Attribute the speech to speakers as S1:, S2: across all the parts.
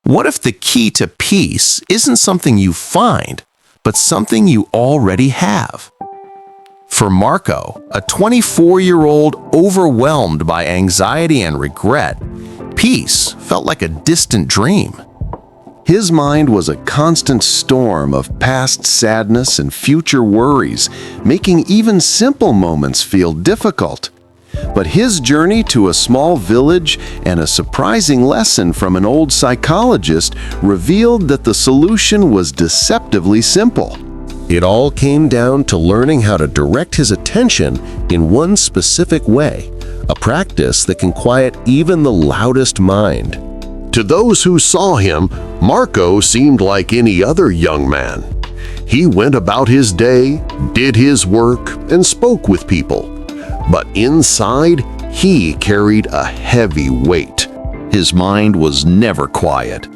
S1: What if the key to peace isn't something you find, but something you already have? For Marco, a 24-year-old overwhelmed by anxiety and regret, peace felt like a distant dream. His mind was a constant storm of past sadness and future worries, making even simple moments feel difficult. But his journey to a small village and a surprising lesson from an old psychologist revealed that the solution was deceptively simple. It all came down to learning how to direct his attention in one specific way, a practice that can quiet even the loudest mind. To those who saw him, Marco seemed like any other young man. He went about his day, did his work, and spoke with people. But inside, he carried a heavy weight. His mind was never quiet.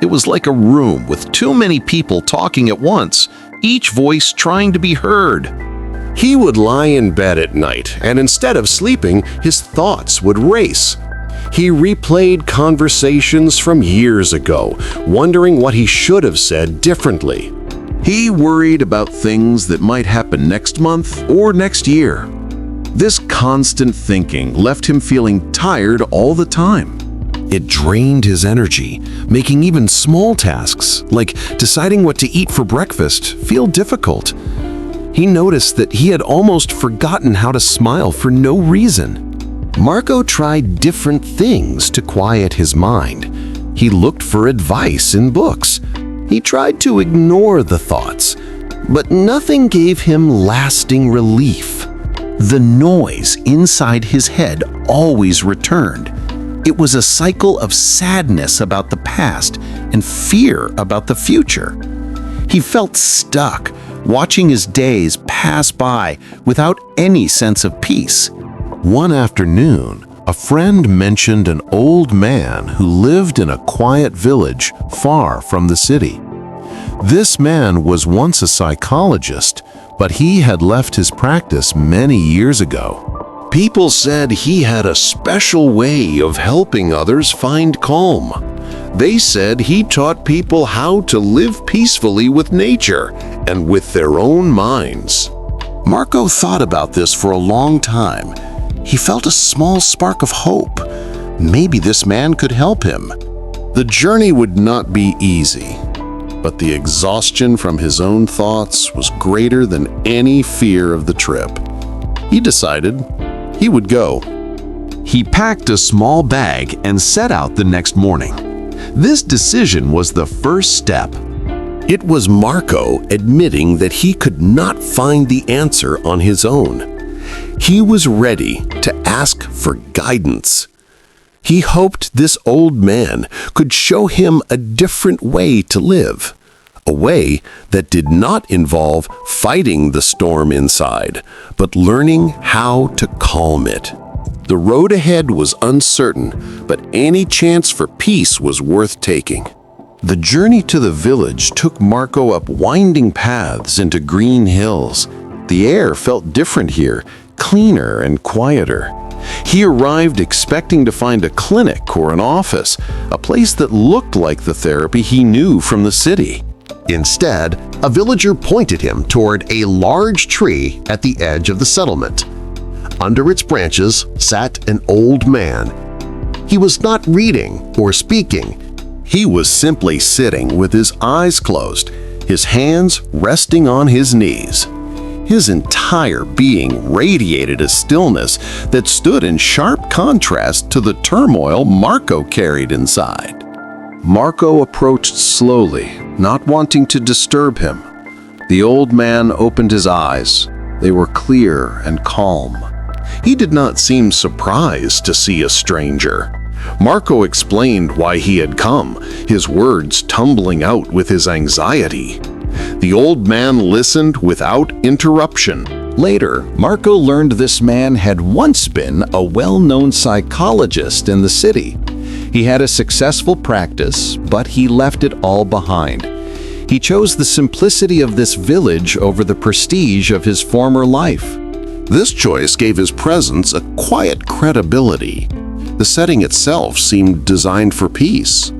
S1: It was like a room with too many people talking at once, each voice trying to be heard. He would lie in bed at night, and instead of sleeping, his thoughts would race. He replayed conversations from years ago, wondering what he should have said differently. He worried about things that might happen next month or next year. This constant thinking left him feeling tired all the time. It drained his energy, making even small tasks, like deciding what to eat for breakfast, feel difficult. He noticed that he had almost forgotten how to smile for no reason. Marco tried different things to quiet his mind. He looked for advice in books. He tried to ignore the thoughts, but nothing gave him lasting relief. The noise inside his head always returned. It was a cycle of sadness about the past and fear about the future. He felt stuck, watching his days pass by without any sense of peace. One afternoon, a friend mentioned an old man who lived in a quiet village far from the city. This man was once a psychologist, but he had left his practice many years ago. People said he had a special way of helping others find calm. They said he taught people how to live peacefully with nature and with their own minds. Marco thought about this for a long time. He felt a small spark of hope. Maybe this man could help him. The journey would not be easy, but the exhaustion from his own thoughts was greater than any fear of the trip. He decided he would go. He packed a small bag and set out the next morning. This decision was the first step. It was Marco admitting that he could not find the answer on his own. He was ready to ask for guidance. He hoped this old man could show him a different way to live, a way that did not involve fighting the storm inside, but learning how to calm it. The road ahead was uncertain, but any chance for peace was worth taking. The journey to the village took Marco up winding paths into green hills. The air felt different here, cleaner and quieter. He arrived expecting to find a clinic or an office, a place that looked like the therapy he knew from the city. Instead, a villager pointed him toward a large tree at the edge of the settlement. Under its branches sat an old man. He was not reading or speaking. He was simply sitting with his eyes closed, his hands resting on his knees. His entire being radiated a stillness that stood in sharp contrast to the turmoil Marco carried inside. Marco approached slowly, not wanting to disturb him. The old man opened his eyes. They were clear and calm. He did not seem surprised to see a stranger. Marco explained why he had come, his words tumbling out with his anxiety. The old man listened without interruption. Later, Marco learned this man had once been a well-known psychologist in the city. He had a successful practice, but he left it all behind. He chose the simplicity of this village over the prestige of his former life. This choice gave his presence a quiet credibility. The setting itself seemed designed for peace.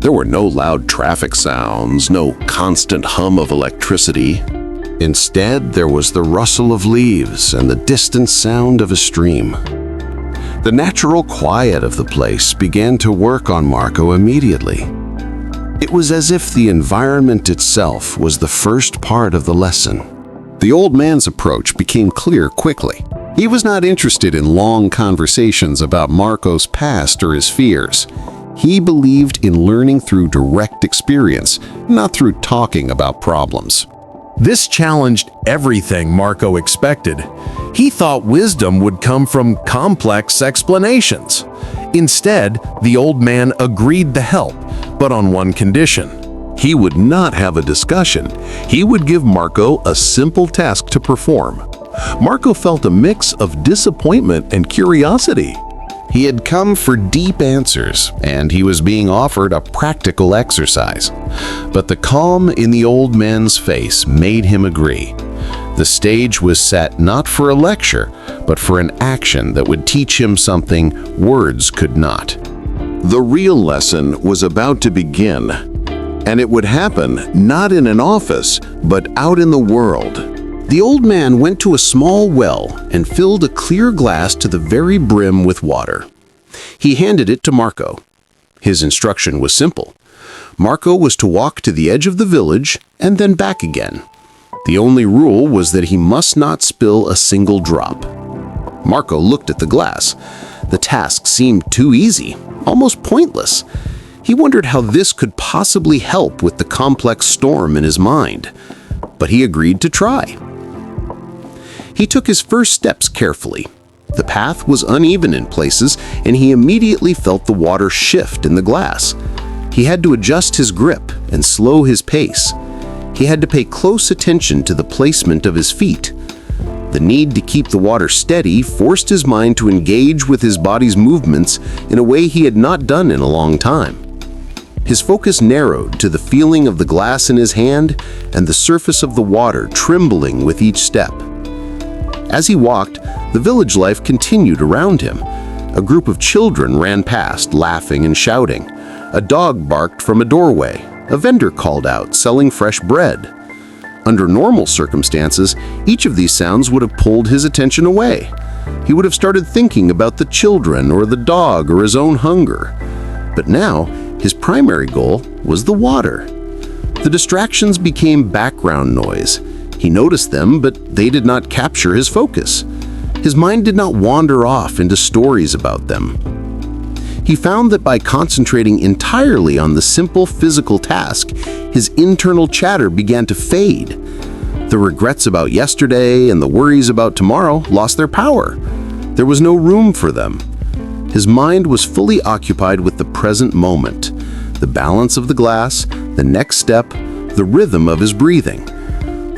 S2: There were no loud traffic sounds, no constant hum of electricity. Instead, there was the rustle of leaves and the distant sound of a stream. The natural quiet of the place began to work on Marco immediately. It was as if the environment itself was the first part of the lesson. The old man's approach became clear quickly. He was not interested in long conversations about Marco's past or his fears. He believed in learning through direct experience, not through talking about problems.
S1: This challenged everything Marco expected. He thought wisdom would come from complex explanations. Instead, the old man agreed to help, but on one condition.
S2: He would not have a discussion. He would give Marco a simple task to perform. Marco felt a mix of disappointment and curiosity. He had come for deep answers, and he was being offered a practical exercise. But the calm in the old man's face made him agree. The stage was set not for a lecture, but for an action that would teach him something words could not. The real lesson was about to begin, and it would happen not in an office, but out in the world. The old man went to a small well and filled a clear glass to the very brim with water. He handed it to Marco. His instruction was simple. Marco was to walk to the edge of the village and then back again. The only rule was that he must not spill a single drop. Marco looked at the glass. The task seemed too easy, almost pointless. He wondered how this could possibly help with the complex storm in his mind. But he agreed to try. He took his first steps carefully. The path was uneven in places, and he immediately felt the water shift in the glass. He had to adjust his grip and slow his pace. He had to pay close attention to the placement of his feet. The need to keep the water steady forced his mind to engage with his body's movements in a way he had not done in a long time. His focus narrowed to the feeling of the glass in his hand and the surface of the water trembling with each step. As he walked, the village life continued around him. A group of children ran past, laughing and shouting. A dog barked from a doorway. A vendor called out, selling fresh bread. Under normal circumstances, each of these sounds would have pulled his attention away. He would have started thinking about the children or the dog or his own hunger. But now, his primary goal was the water. The distractions became background noise. He noticed them, but they did not capture his focus. His mind did not wander off into stories about them. He found that by concentrating entirely on the simple physical task, his internal chatter began to fade. The regrets about yesterday and the worries about tomorrow lost their power. There was no room for them. His mind was fully occupied with the present moment, the balance of the glass, the next step, the rhythm of his breathing.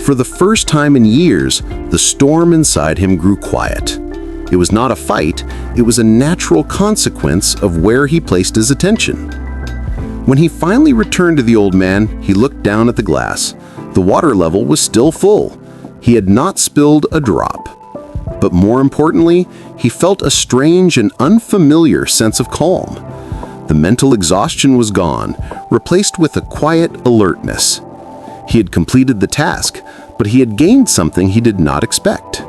S2: For the first time in years, the storm inside him grew quiet. It was not a fight, it was a natural consequence of where he placed his attention. When he finally returned to the old man, he looked down at the glass. The water level was still full. He had not spilled a drop. But more importantly, he felt a strange and unfamiliar sense of calm. The mental exhaustion was gone, replaced with a quiet alertness. He had completed the task, but he had gained something he did not expect.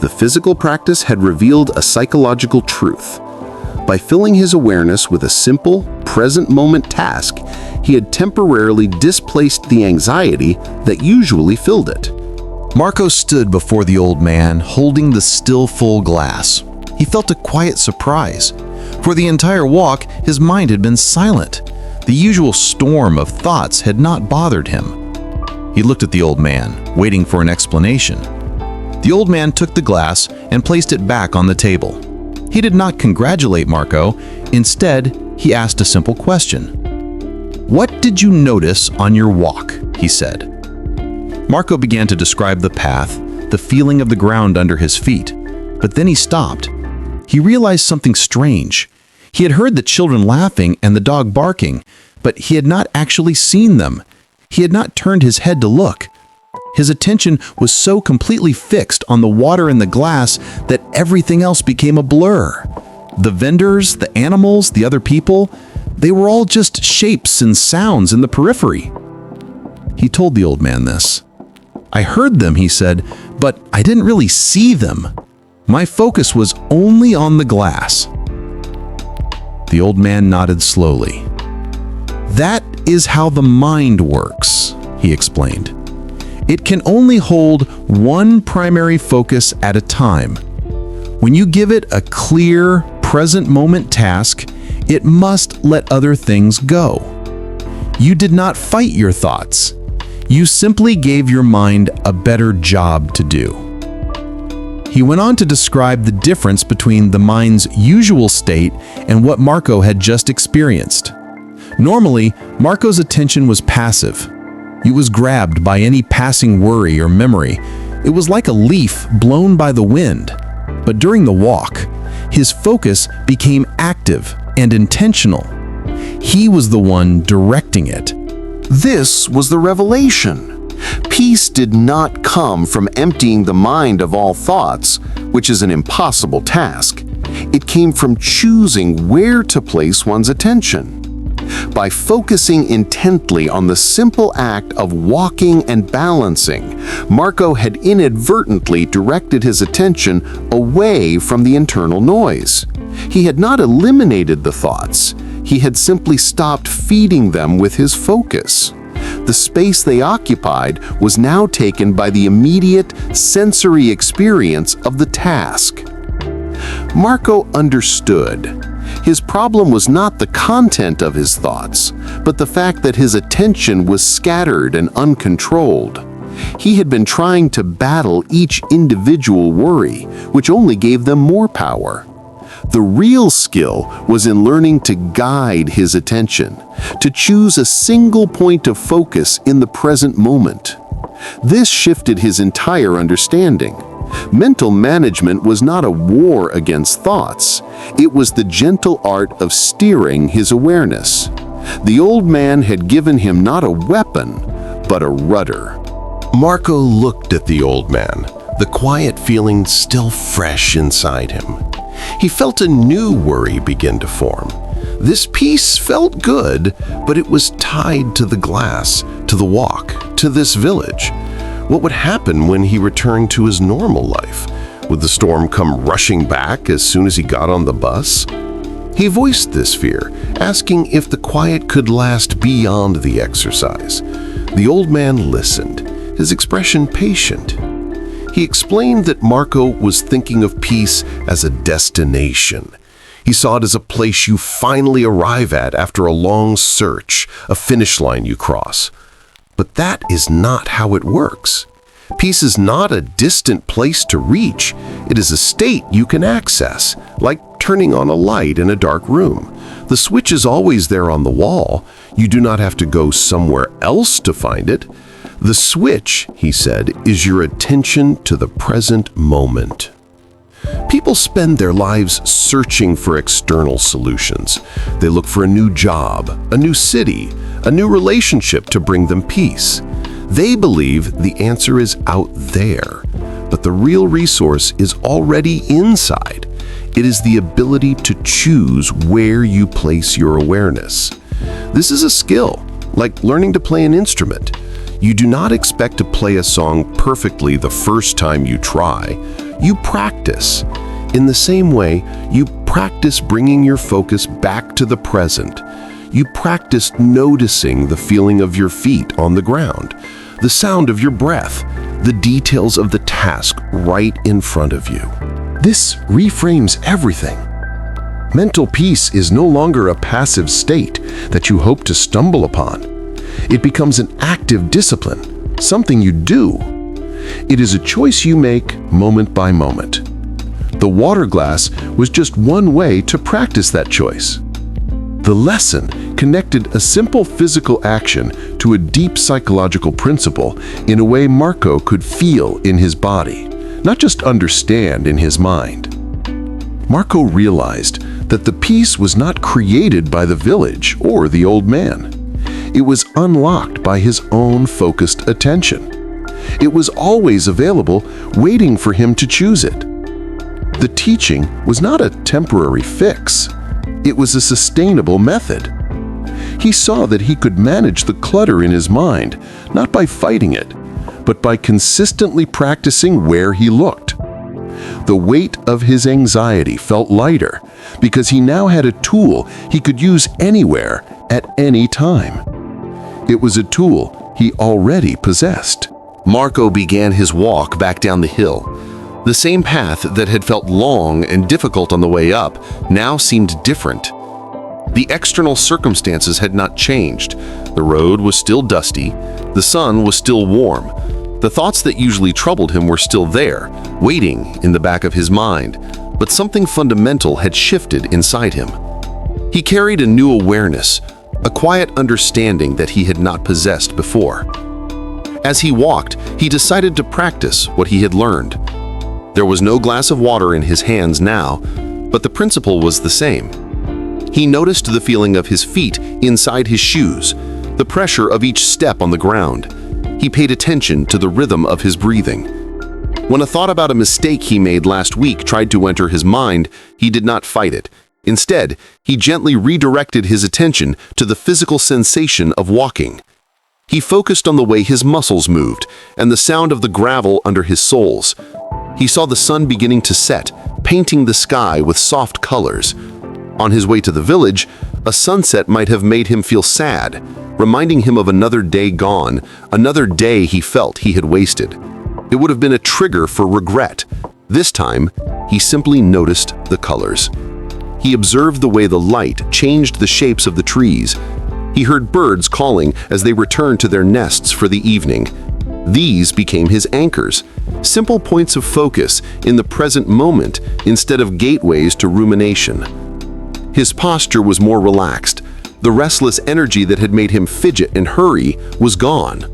S2: The physical practice had revealed a psychological truth. By filling his awareness with a simple, present-moment task, he had temporarily displaced the anxiety that usually filled it.
S1: Marco stood before the old man, holding the still full glass. He felt a quiet surprise. For the entire walk, his mind had been silent. The usual storm of thoughts had not bothered him. He looked at the old man, waiting for an explanation. The old man took the glass and placed it back on the table. He did not congratulate Marco. Instead, he asked a simple question. "What did you notice on your walk?" he said. Marco began to describe the path, the feeling of the ground under his feet. But then he stopped. He realized something strange. He had heard the children laughing and the dog barking, but he had not actually seen them. He had not turned his head to look. His attention was so completely fixed on the water in the glass that everything else became a blur. The vendors, the animals, the other people,
S3: They were all just shapes and sounds in the periphery. He told the old man this. I heard them, he said, but I didn't really see them. My focus was only on the glass. The old man nodded slowly. That is how the mind works, he explained. It can only hold one primary focus at a time. When you give it a clear, present moment task, it must let other things go. You did not fight your thoughts. You simply gave your mind a better job to do. He went on to describe the difference between the mind's usual state and what Marco had just experienced. Normally, Marco's attention was passive. It was grabbed by any passing worry or memory. It was like a leaf blown by the wind. But during the walk, his focus became active and intentional. He was the one directing it.
S1: This was the revelation. Peace did not come from emptying the mind of all thoughts, which is an impossible task. It came from choosing where to place one's attention. By focusing intently on the simple act of walking and balancing, Marco had inadvertently directed his attention away from the internal noise. He had not eliminated the thoughts. He had simply stopped feeding them with his focus. The space they occupied was now taken by the immediate sensory experience of the task. Marco understood. His problem was not the content of his thoughts, but the fact that his attention was scattered and uncontrolled. He had been trying to battle each individual worry, which only gave them more power. The real skill was in learning to guide his attention, to choose a single point of focus in the present moment. This shifted his entire understanding. Mental management was not a war against thoughts. It was the gentle art of steering his awareness. The old man had given him not a weapon, but a rudder.
S2: Marco looked at the old man, the quiet feeling still fresh inside him. He felt a new worry begin to form. This peace felt good, but it was tied to the glass, to the walk, to this village. What would happen when he returned to his normal life? Would the storm come rushing back as soon as he got on the bus? He voiced this fear, asking if the quiet could last beyond the exercise. The old man listened, his expression patient. He explained that Marco was thinking of peace as a destination. He saw it as a place you finally arrive at after a long search, a finish line you cross. But that is not how it works. Peace is not a distant place to reach. It is a state you can access, like turning on a light in a dark room. The switch is always there on the wall. You do not have to go somewhere else to find it. The switch, he said, is your attention to the present moment. People spend their lives searching for external solutions. They look for a new job, a new city, a new relationship to bring them peace. They believe the answer is out there, but the real resource is already inside. It is the ability to choose where you place your awareness. This is a skill, like learning to play an instrument. You do not expect to play a song perfectly the first time you try. You practice. In the same way, you practice bringing your focus back to the present. You practice noticing the feeling of your feet on the ground, the sound of your breath, the details of the task right in front of you. This reframes everything. Mental peace is no longer a passive state that you hope to stumble upon. It becomes an active discipline, something you do. It is a choice you make moment by moment. The water glass was just one way to practice that choice. The lesson connected a simple physical action to a deep psychological principle in a way Marco could feel in his body, not just understand in his mind. Marco realized that the peace was not created by the village or the old man. It was unlocked by his own focused attention. It was always available, waiting for him to choose it. The teaching was not a temporary fix. It was a sustainable method. He saw that he could manage the clutter in his mind, not by fighting it, but by consistently practicing where he looked. The weight of his anxiety felt lighter because he now had a tool he could use anywhere at any time. It was a tool he already possessed.
S1: Marco began his walk back down the hill. The same path that had felt long and difficult on the way up now seemed different. The external circumstances had not changed. The road was still dusty. The sun was still warm. The thoughts that usually troubled him were still there, waiting in the back of his mind, but something fundamental had shifted inside him. He carried a new awareness, a quiet understanding that he had not possessed before. As he walked, he decided to practice what he had learned. There was no glass of water in his hands now, but the principle was the same. He noticed the feeling of his feet inside his shoes, the pressure of each step on the ground. He paid attention to the rhythm of his breathing. When a thought about a mistake he made last week tried to enter his mind, he did not fight it. Instead, he gently redirected his attention to the physical sensation of walking. He focused on the way his muscles moved and the sound of the gravel under his soles. He saw the sun beginning to set, painting the sky with soft colors. On his way to the village, a sunset might have made him feel sad, reminding him of another day gone, another day he felt he had wasted. It would have been a trigger for regret. This time, he simply noticed the colors. He observed the way the light changed the shapes of the trees. He heard birds calling as they returned to their nests for the evening. These became his anchors, simple points of focus in the present moment instead of gateways to rumination. His posture was more relaxed. The restless energy that had made him fidget and hurry was gone.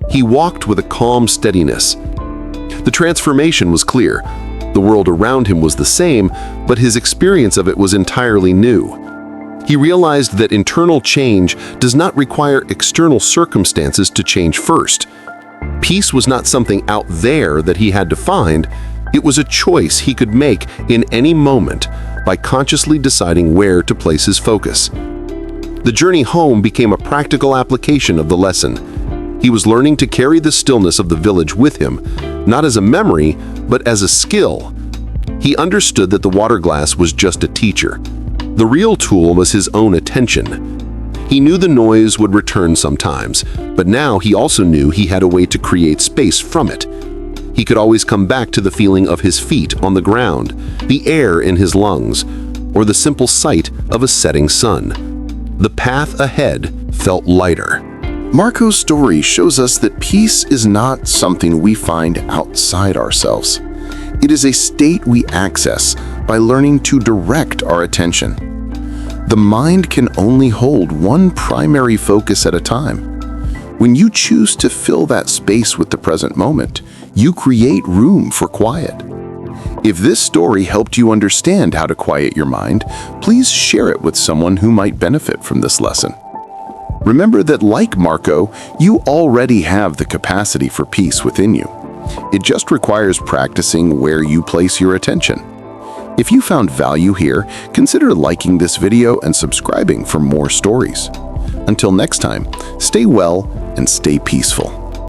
S1: He walked with a calm steadiness. The transformation was clear. The world around him was the same, but his experience of it was entirely new. He realized that internal change does not require external circumstances to change first. Peace was not something out there that he had to find. It was a choice he could make in any moment by consciously deciding where to place his focus. The journey home became a practical application of the lesson. He was learning to carry the stillness of the village with him, not as a memory, but as a skill. He understood that the water glass was just a teacher. The real tool was his own attention. He knew the noise would return sometimes, but now he also knew he had a way to create space from it. He could always come back to the feeling of his feet on the ground, the air in his lungs, or the simple sight of a setting sun. The path ahead felt lighter.
S2: Marco's story shows us that peace is not something we find outside ourselves. It is a state we access by learning to direct our attention. The mind can only hold one primary focus at a time. When you choose to fill that space with the present moment, you create room for quiet. If this story helped you understand how to quiet your mind, please share it with someone who might benefit from this lesson. Remember that, like Marco, you already have the capacity for peace within you. It just requires practicing where you place your attention. If you found value here, consider liking this video and subscribing for more stories. Until next time, stay well and stay peaceful.